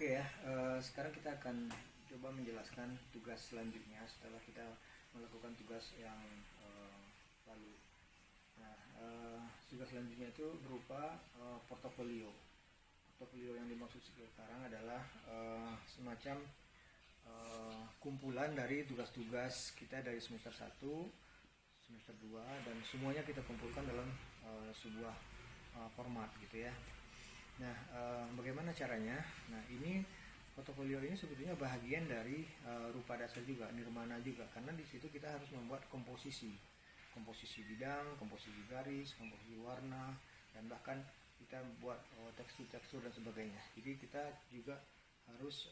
Oke ya, sekarang kita akan coba menjelaskan tugas selanjutnya setelah kita melakukan tugas yang lalu. Nah, tugas selanjutnya itu berupa portofolio. Portofolio yang dimaksud sekarang adalah semacam kumpulan dari tugas-tugas kita dari semester 1, semester 2, dan semuanya kita kumpulkan dalam sebuah format gitu ya. Nah, bagaimana caranya? Nah, ini portofolio ini sebetulnya bahagian dari rupa dasar juga, nirmana juga, karena di situ kita harus membuat komposisi bidang, komposisi garis, komposisi warna, dan bahkan kita buat tekstur-tekstur dan sebagainya. Jadi kita juga harus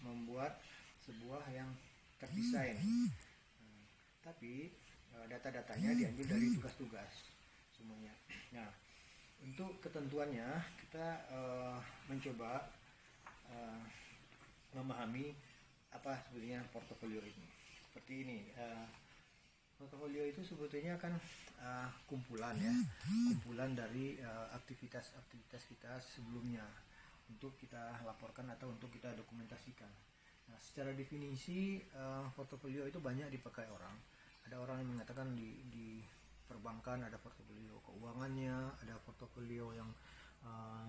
membuat sebuah yang terdesain. Tapi data-datanya diambil dari tugas-tugas semuanya. Nah, untuk ketentuannya kita mencoba memahami apa sebetulnya portofolio ini. Seperti ini, portofolio itu sebetulnya kan kumpulan ya, kumpulan dari aktivitas-aktivitas kita sebelumnya untuk kita laporkan atau untuk kita dokumentasikan. Nah, secara definisi portofolio itu banyak dipakai orang. Ada orang yang mengatakan di perbankan ada portofolio keuangannya, ada portofolio yang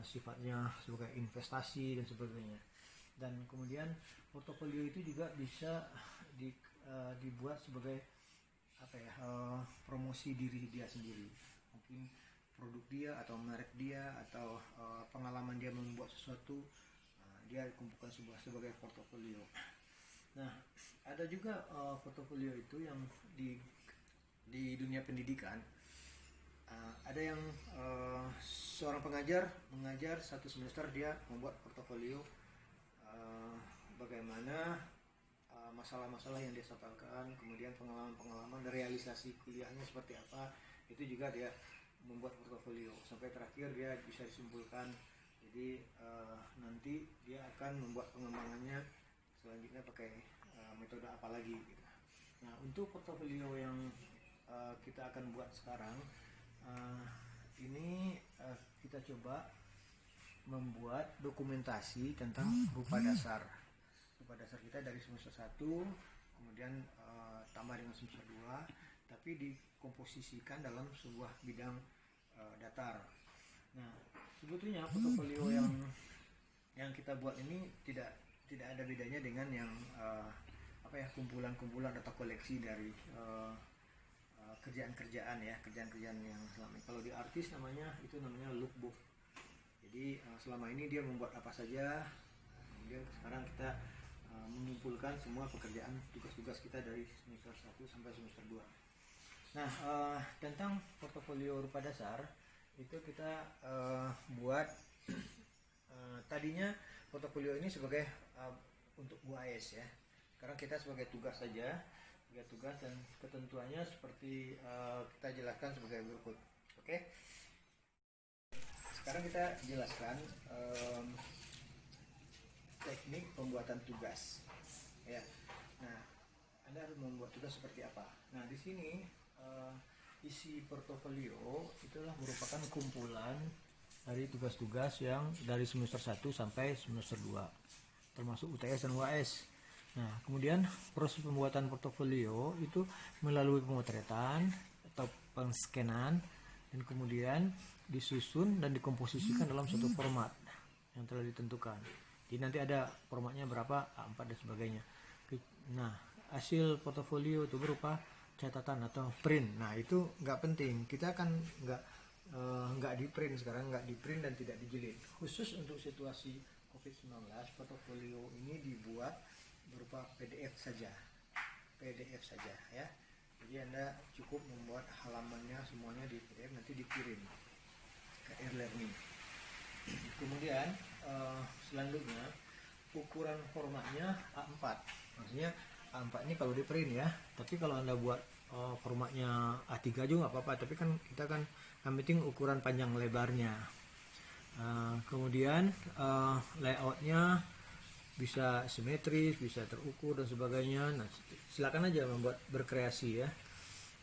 sifatnya sebagai investasi dan sebagainya. Dan kemudian portofolio itu juga bisa dibuat sebagai promosi diri dia sendiri. Mungkin produk dia atau merek dia atau pengalaman dia membuat sesuatu, dia kumpulkan sebagai portofolio. Nah, ada juga portofolio itu yang di dunia pendidikan. Ada yang seorang pengajar mengajar satu semester, dia membuat portofolio bagaimana masalah-masalah yang dia sampaikan, kemudian pengalaman-pengalaman realisasi kuliahnya seperti apa, itu juga dia membuat portofolio sampai terakhir dia bisa disimpulkan. Jadi nanti dia akan membuat pengembangannya selanjutnya pakai metode apa lagi gitu. Nah, untuk portofolio yang kita akan buat sekarang, ini kita coba membuat dokumentasi tentang rupa dasar kita dari semester 1, kemudian tambah dengan semester 2, tapi dikomposisikan dalam sebuah bidang datar. Nah, sebetulnya portofolio yang kita buat ini tidak ada bedanya dengan yang kumpulan-kumpulan atau koleksi dari kerjaan-kerjaan yang selama ini. Kalau di artis namanya lookbook. Jadi selama ini dia membuat apa saja, kemudian sekarang kita mengumpulkan semua pekerjaan tugas-tugas kita dari semester 1 sampai semester 2. Nah, tentang portofolio rupa dasar itu kita buat tadinya portofolio ini sebagai untuk UAS ya. Sekarang kita sebagai tugas saja, dan ketentuannya seperti kita jelaskan sebagai berikut. Oke. Sekarang kita jelaskan teknik pembuatan tugas. Ya. Nah, Anda harus membuat tugas seperti apa? Nah, di sini isi portofolio itulah merupakan kumpulan dari tugas-tugas yang dari semester 1 sampai semester 2, termasuk UTS dan UAS. Nah, kemudian proses pembuatan portofolio itu melalui pemotretan atau penskenan, dan kemudian disusun dan dikomposisikan dalam satu format yang telah ditentukan. Jadi nanti ada formatnya berapa, A4 dan sebagainya. Nah, hasil portofolio itu berupa catatan atau print. Nah, itu nggak penting. Kita kan nggak di print sekarang, nggak di print dan tidak dijilid. Khusus untuk situasi COVID-19, portofolio ini dibuat berupa PDF saja ya. Jadi Anda cukup membuat halamannya semuanya di PDF, nanti dikirim ke e-learning. Kemudian selanjutnya ukuran formatnya A4. Maksudnya A4 ini kalau di print ya, tapi kalau Anda buat formatnya A3 juga nggak apa-apa, tapi kan kita kan yang penting ukuran panjang lebarnya. Kemudian layoutnya bisa simetris, bisa terukur dan sebagainya. Nah, silakan aja membuat berkreasi ya.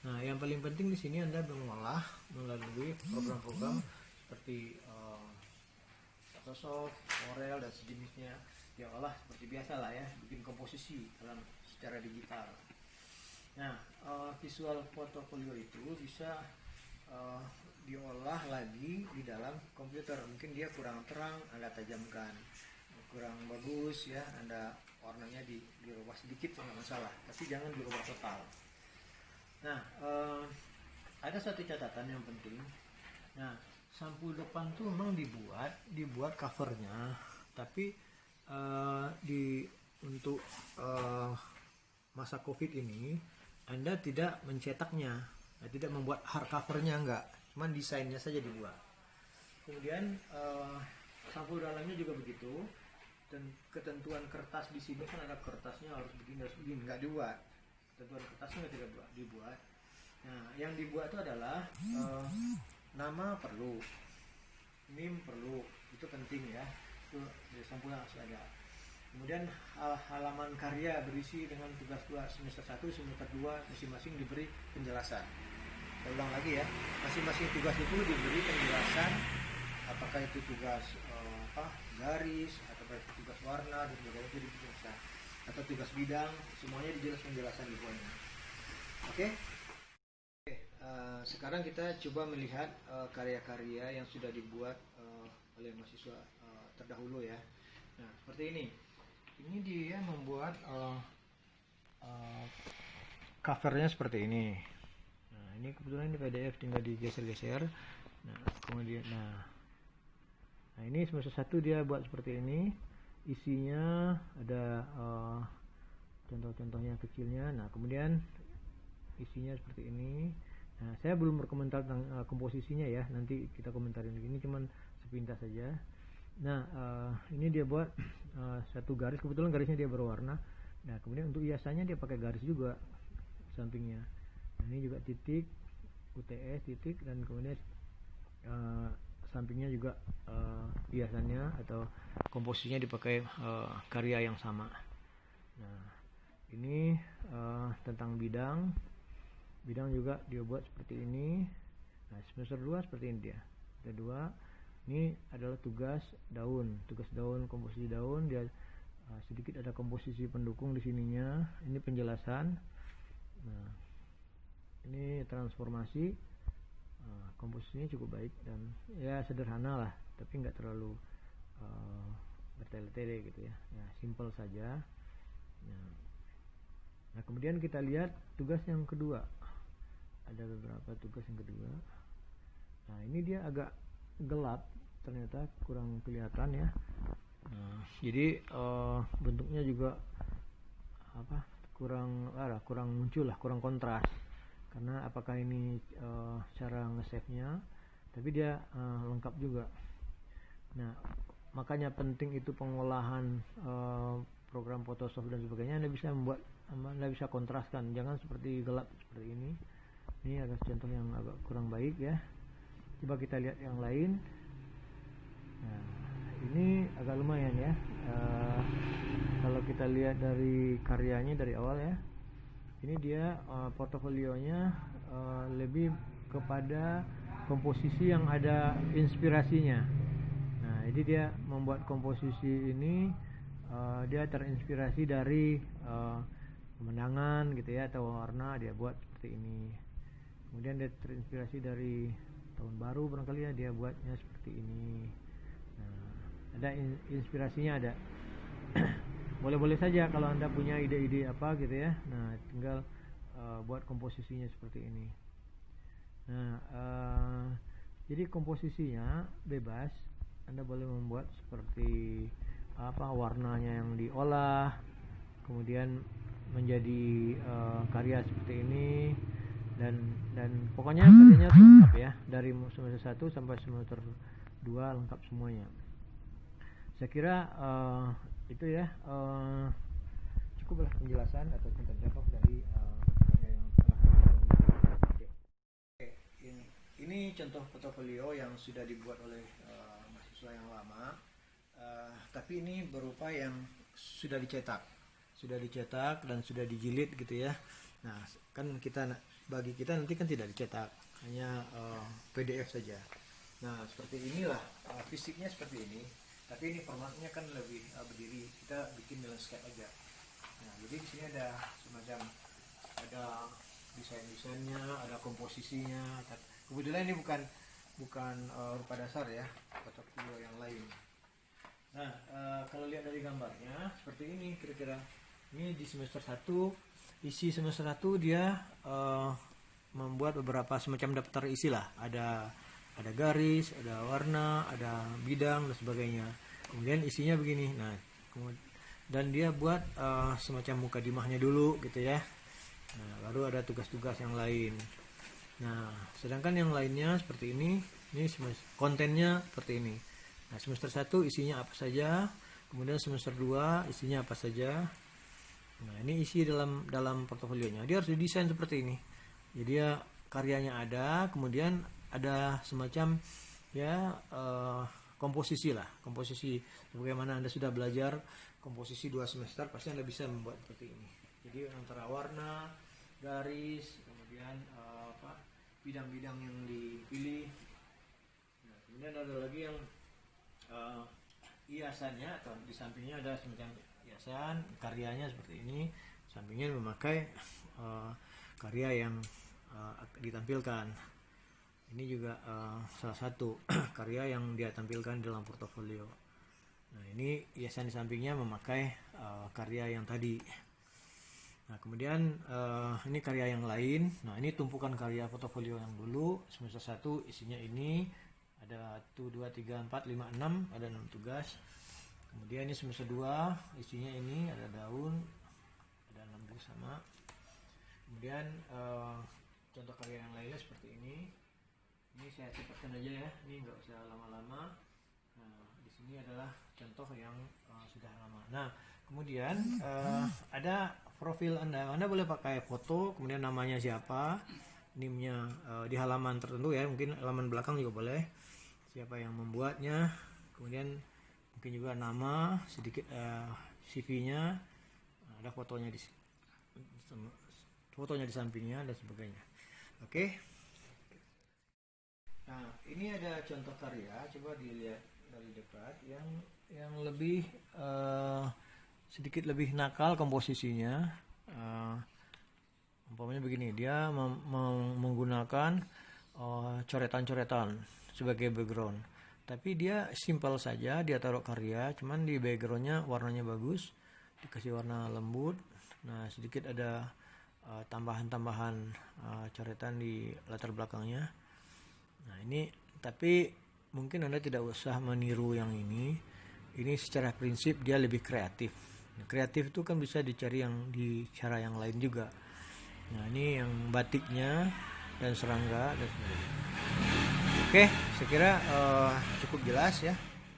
Nah, yang paling penting di sini Anda mengolah melalui program-program seperti Photoshop, Corel dan sejenisnya. Dia olah seperti biasa lah ya, bikin komposisi dalam secara digital. Nah, visual portofolio itu bisa diolah lagi di dalam komputer. Mungkin dia kurang terang, Anda tajamkan, kurang bagus ya, Anda warnanya dirubah sedikit nggak masalah, tapi jangan dirubah total. Nah, ada satu catatan yang penting. Nah, sampul depan tuh memang dibuat covernya, tapi untuk masa COVID ini Anda tidak mencetaknya, tidak membuat hardcovernya, enggak, cuman desainnya saja dibuat. Kemudian sampul dalamnya juga begitu, dan ketentuan kertas di sini kan ada kertasnya harus begini, enggak dibuat. Ketentuan kertasnya tidak dibuat. Nah, yang dibuat itu adalah nama perlu, NIM perlu, itu penting ya, itu di sampulnya harus ada. Kemudian halaman karya berisi dengan tugas semester 1, semester 2 masing-masing diberi penjelasan. Saya ulang lagi ya, masing-masing tugas itu diberi penjelasan, apakah itu tugas garis, atau itu tugas warna dan sebagainya, itu dijelaskan, atau tugas bidang, semuanya dijelaskan penjelasan di bawahnya. Oke? Sekarang kita coba melihat karya-karya yang sudah dibuat oleh mahasiswa terdahulu ya. Nah, seperti ini. Ini dia membuat covernya seperti ini. Nah, ini kebetulan di PDF, tinggal digeser-geser. Nah, kemudian nah ini semester 1 dia buat seperti ini. Isinya ada contoh-contohnya kecilnya. Nah, kemudian isinya seperti ini. Nah, saya belum berkomentar tentang komposisinya ya. Nanti kita komentarin. Ini cuman sepintas saja. Nah, ini dia buat satu garis, kebetulan garisnya dia berwarna. Nah, kemudian untuk hiasannya dia pakai garis juga sampingnya. Nah, ini juga titik, UTS titik, dan kemudian sampingnya juga hiasannya atau komposisinya dipakai karya yang sama. Nah, ini tentang bidang juga dia buat seperti ini. Nah, semester 2 seperti ini dia. Kedua, ini adalah tugas daun, komposisi daun. Dia sedikit ada komposisi pendukung di sininya. Ini penjelasan. Nah, ini transformasi. Komposisinya cukup baik dan ya sederhana lah, tapi nggak terlalu bertele-tele gitu ya. Ya, simple saja. Nah, kemudian kita lihat tugas yang kedua. Ada beberapa tugas yang kedua. Nah, ini dia agak gelap, ternyata kurang kelihatan ya. Nah, jadi bentuknya juga kurang muncul lah, kurang kontras. Karena apakah ini cara nge-save-nya, tapi dia lengkap juga. Nah, makanya penting itu pengolahan program Photoshop dan sebagainya. Anda bisa kontraskan, jangan seperti gelap seperti ini. Ini agak contoh yang agak kurang baik ya. Coba kita lihat yang lain. Nah, ini agak lumayan ya. Kalau kita lihat dari karyanya dari awal ya, ini dia portofolionya lebih kepada komposisi yang ada inspirasinya. Nah, jadi dia membuat komposisi ini dia terinspirasi dari pemandangan gitu ya, atau warna, dia buat seperti ini. Kemudian dia terinspirasi dari tahun baru barangkali ya, dia buatnya seperti ini. Nah, ada inspirasinya ada. Boleh-boleh saja kalau Anda punya ide-ide apa gitu ya. Nah, tinggal buat komposisinya seperti ini. Nah, jadi komposisinya bebas. Anda boleh membuat seperti warnanya yang diolah, kemudian menjadi karya seperti ini. Dan pokoknya karyanya lengkap ya, dari semester 1 sampai semester 2 lengkap semuanya. Saya kira itu ya, cukuplah penjelasan atau contoh dari karya yang telah ini contoh portofolio yang sudah dibuat oleh mahasiswa yang lama, tapi ini berupa yang sudah dicetak dan sudah dijilid gitu ya. Nah, kan bagi kita nanti kan tidak dicetak, hanya PDF saja. Nah, seperti inilah fisiknya seperti ini. Tapi ini formatnya kan lebih berdiri, kita bikin di landscape aja. Nah, jadi di sini ada semacam ada desainnya, ada komposisinya. Kebetulan ini bukan rupa dasar ya, portofolio yang lain. Nah, kalau lihat dari gambarnya seperti ini kira-kira. Ini di semester 1, isi semester 1 dia membuat beberapa semacam daftar isi lah. Ada garis, ada warna, ada bidang dan sebagainya. Kemudian isinya begini. Nah, dan dia buat semacam mukadimahnya dulu gitu ya. Nah, baru ada tugas-tugas yang lain. Nah, sedangkan yang lainnya seperti ini kontennya seperti ini. Nah, semester 1 isinya apa saja, kemudian semester 2 isinya apa saja. Nah, ini isi dalam portofolionya. Dia harus didesain seperti ini. Jadi ya karyanya ada, kemudian ada semacam ya komposisi lah, komposisi bagaimana Anda sudah belajar komposisi 2 semester, pasti Anda bisa membuat seperti ini. Jadi antara warna, garis, kemudian bidang-bidang yang dipilih. Nah, kemudian ada lagi yang hiasannya, atau di sampingnya ada semacam hiasan, karyanya seperti ini, sampingnya memakai karya yang ditampilkan. Ini juga salah satu karya yang dia tampilkan dalam portofolio. Nah, ini hiasan di sampingnya memakai karya yang tadi. Nah, kemudian ini karya yang lain. Nah, ini tumpukan karya portofolio yang dulu semester 1 isinya ini. Ada 1, 2, 3, 4, 5, 6, ada 6 tugas. Kemudian ini semester 2 isinya ini ada daun, ada 6 tugas sama. Kemudian contoh karya yang lainnya seperti ini. Ini saya cepatkan aja ya, ini nggak usah lama-lama. Nah, di sini adalah contoh yang sudah lama. Nah, kemudian ada profil Anda boleh pakai foto, kemudian namanya siapa, NIM-nya di halaman tertentu ya, mungkin halaman belakang juga boleh, siapa yang membuatnya, kemudian mungkin juga nama, sedikit CV-nya, ada fotonya di sampingnya dan sebagainya. Oke. Nah, ini ada contoh karya, coba dilihat dari dekat yang lebih sedikit lebih nakal komposisinya. Umpamanya begini, dia menggunakan coretan-coretan sebagai background, tapi dia simpel saja, dia taruh karya, cuman di backgroundnya warnanya bagus, dikasih warna lembut. Nah, sedikit ada tambahan-tambahan coretan di latar belakangnya. Nah, ini tapi mungkin Anda tidak usah meniru yang ini. Ini secara prinsip dia lebih kreatif. Nah, kreatif itu kan bisa dicari yang di cara yang lain juga. Nah, ini yang batiknya dan serangga dan sebagainya. Oke, saya kira cukup jelas ya.